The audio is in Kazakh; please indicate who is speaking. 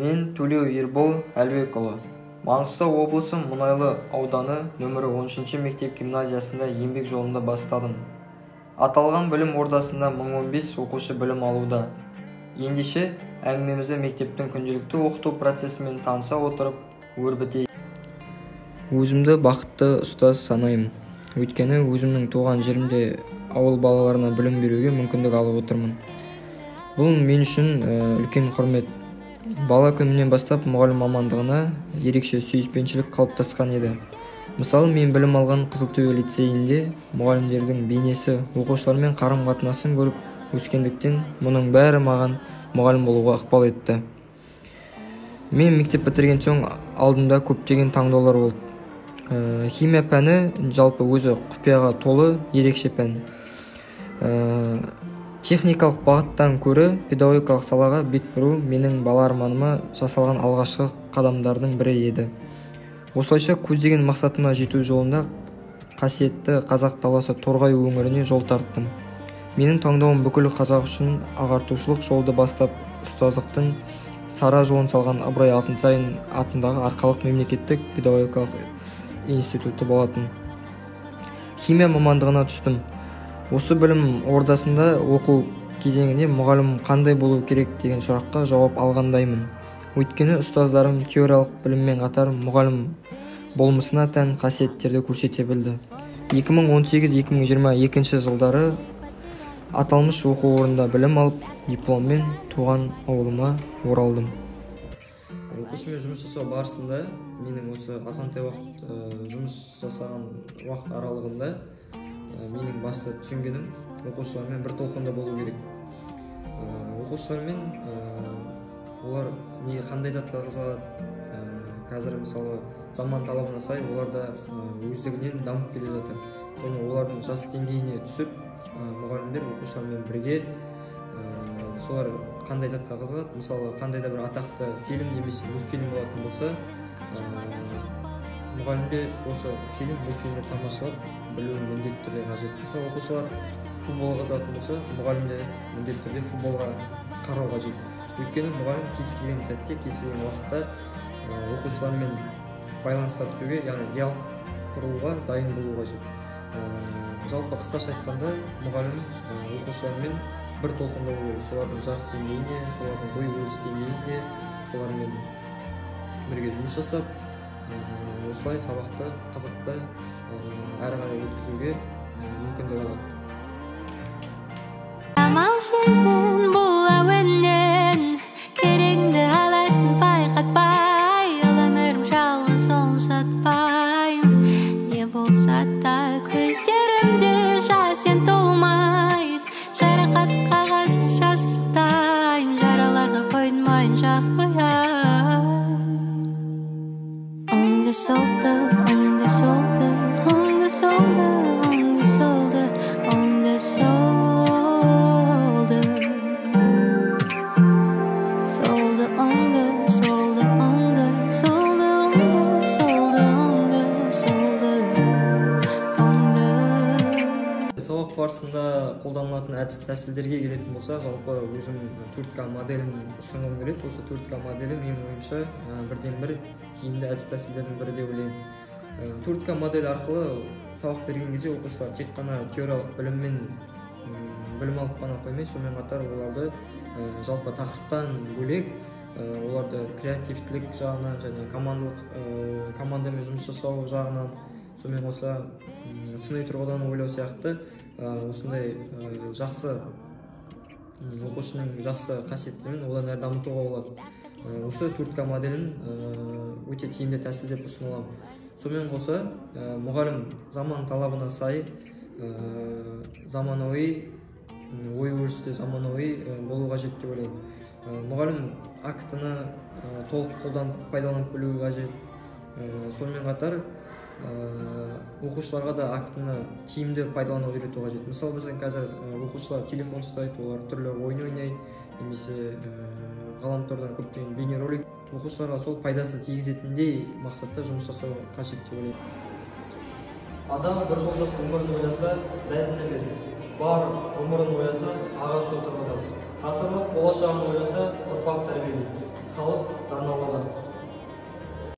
Speaker 1: Мен Төлеу Ербол Әлбекұлы. Маңғыстау облысы Мұнайлы ауданы нөмірі 13 мектеп гимназиясында еңбек жолында бастадым. Аталған білім ордасында 1015 оқушы білім алуда. Ендеше әңгімемізді мектептің күнделікті оқыту процесімен таныса отырып өрбітейік. Өзімді бақытты ұстаз санаймын. Өйткені өзімнің туған жерімде ауыл балаларына білім беруге мүмкіндік алып отырмын. Бұл мен үшін үлкен құрмет. Бала күнімнен бастап мұғалім мамандығына ерекше сүйіспеншілік қалыптасқан еді. Мысалы, мен білім алған Қызылтөбе лицейінде мұғалімдердің бейнесі, оқушылармен қарым-қатынасын көріп өскендіктен, мұның бәрі маған мұғалім болуға ықпал етті. Мен мектеп бітірген соң алдымда көптеген таңдаулар болды. Химия пәні жалпы өзі құпияға толы ерекше пән. Техникалық бағыттан көрі педагогикалық салаға бет бұру менің бала арманыма жасалған алғашқы қадамдардың бірі еді. Осылайша көздеген мақсатыма жету жолында қасиетті қазақ даласы Торғай өңіріне жол тарттым. Менің таңдауым бүкіл қазақ үшін ағартушылық жолды бастап ұстаздықтың сара жолын салған Ыбырай Алтынсарин атындағы Арқалық мемлекеттік педагогикалық институты болатын. Химия мамандығына түстім. Осы білім ордасында оқу кезеңінде мұғалім қандай болу керек деген сұраққа жауап алғандаймын. Өйткені ұстаздарым теориялық біліммен қатар мұғалім болмысына тән қасиеттерді көрсете білді. 2018-2022 жылдары аталмыш оқу орнында білім алып, дипломмен туған ауылыма оралдым. Оқушымен жұмыс жасау барысында менің осы азғантай уақыт жұмыс жасаған уақыт аралығында менің басты түсінгенім оқушылармен бір толқында болу керек. Оқушылармен олар қандай затқа қызығады, қазір мысалы заман талабына сай олар да өздігінен дамып келе жатыр. Және олардың жас деңгейіне түсіп, мұғалімдер оқушылармен бірге солар қандай затқа қызығады, мысалы қандай да бір атақты фильм немесе мультфильм болатын болса, мұғалімге осы фильм мультфильмді тамашалап білуі міндетті түрде қажет. Мысалы оқушылар футболға қызығатын болса, мұғалім де міндетті түрде футболға қарау қажет. Өйткені мұғалім кез келген сәтте, кез келген уақытта оқушылармен байланысқа түсуге, яғни диалог құруға дайын болу қажет. Жалпы қысқаша айтқанда, мұғалім оқушылармен бір толқында болу керек. Солардың жас деңгейіне, солардың ой өріс деңгейіне, солармен бірге жұмыс жасап, осылай сабақты, қызықты әрі қарай өткізуге мүмкіндік алады.
Speaker 2: Амал желден бұл әуеннен кереңді аларсың байқатпай, ал өмірім жалғыз оңсатпайым. Не болса да көздерімді жасен толмайды, жарақат қағазын жазып сақтайым, жараларға қоймайын жақпай. Оңды солды, оңды солды, оңды солды, оңды солды, оңды солды. Солды, оңды, солды, оңды, солды, оңды, солды, оңды, солды, оңды.
Speaker 1: Сабақ барысында қолданылатын әдіс тәсілдерге келетін болса, жалпы өзім 4К моделін ұсынғым келеді. Осы 4К моделі менің ойымша бірден-бір тиімді әдіс тәсілдердің бірі деп ойлаймын. 4К модель арқылы сабақ берген кезде оқушылар тек қана теориялық біліммен білім алып қана қоймай, сонымен қатар оларды жалпы тақырыптан бөлек оларды креативтілік жағынан және командамен жұмыс жасау жағынан, сонымен қоса сыни тұрғыдан ойлау сияқты осындай жақсы оқушының жақсы қасиеттерін одан әрі дамытуға болады. Осы 4К моделін өте тиімді тәсіл деп ұсыныламын. Сонымен қоса, мұғалім заман талабына сай, заманауи, ой өрісті заманауи болу қажет деп ойлаймын. Мұғалім актыны толық қолданып пайдаланып білуі қажет. Сонымен қатар, оқушыларға да актыны тиімді пайдалануға үйрету қажет. Мысалы, біздің қазір оқушылар телефон ұстайды, олар түрлі ойын ойнайды, немесе ғаламтордан көптеген бейнеролик. Оқушыларға сол пайдасын тигізетіндей мақсатта жұмыс жасау қажет деп ойлаймын. Адам бір жылдық өмірін ойласа, дән себеді. Бар ғұмырын ойласа, ағаш отырғызады. Ғасырлық болашағын ойласа, ұрпақ тәрбиелейді. халық даналығы